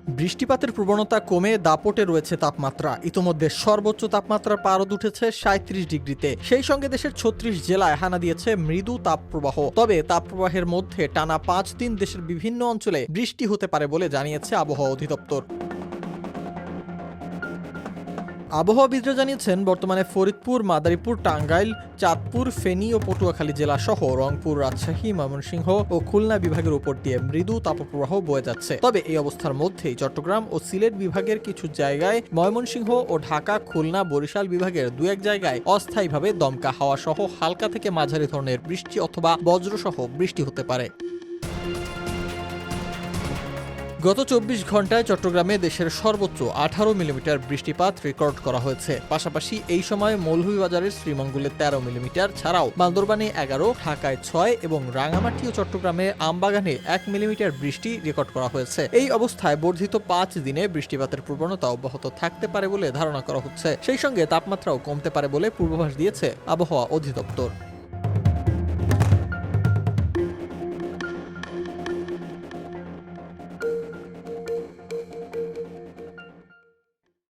বৃষ্টিপাতের প্রবণতা কমে দাপটে রয়েছে তাপমাত্রা। ইতোমধ্যে সর্বোচ্চ তাপমাত্রার পারদ উঠেছে ৩৭ ডিগ্রিতে। সেই সঙ্গে দেশের ৩৬ জেলায় হানা দিয়েছে মৃদু তাপপ্রবাহ। তবে তাপপ্রবাহের মধ্যে টানা ৫ দিন দেশের বিভিন্ন অঞ্চলে বৃষ্টি হতে পারে বলে জানিয়েছে আবহাওয়া অধিদপ্তর। আবহাওয়াবিদরা জানিয়েছেন, বর্তমানে ফরিদপুর, মাদারীপুর, টাঙ্গাইল, চাঁদপুর, ফেনী ও পটুয়াখালী জেলা সহ রংপুর, রাজশাহী, ময়মনসিংহ ও খুলনা বিভাগের উপর দিয়ে মৃদু তাপপ্রবাহ বয়ে যাচ্ছে। তবে এই অবস্থার মধ্যেই চট্টগ্রাম ও সিলেট বিভাগের কিছু জায়গায়, ময়মনসিংহ ও ঢাকা, খুলনা, বরিশাল বিভাগের দু এক জায়গায় অস্থায়ীভাবে দমকা হাওয়া সহ হালকা থেকে মাঝারি ধরনের বৃষ্টি অথবা বজ্রসহ বৃষ্টি হতে পারে। গত ২৪ ঘন্টায় চট্টগ্রামে দেশের সর্বোচ্চ ১৮ মিলিমিটার বৃষ্টিপাত রেকর্ড করা হয়েছে। পাশাপাশি এই সময় মৌলভীবাজারের শ্রীমঙ্গলে ১৩ মিলিমিটার ছাড়াও বান্দরবানে ১১, ঢাকায় ৬ এবং রাঙামাটি ও চট্টগ্রামে আমবাগানে ১ মিলিমিটার বৃষ্টি রেকর্ড করা হয়েছে। এই অবস্থায় বর্ধিত ৫ দিনে বৃষ্টিপাতের প্রবণতা অব্যাহত থাকতে পারে বলে ধারণা করা হচ্ছে। সেই সঙ্গে তাপমাত্রাও কমতে পারে বলে পূর্বাভাস দিয়েছে আবহাওয়া অধিদপ্তর।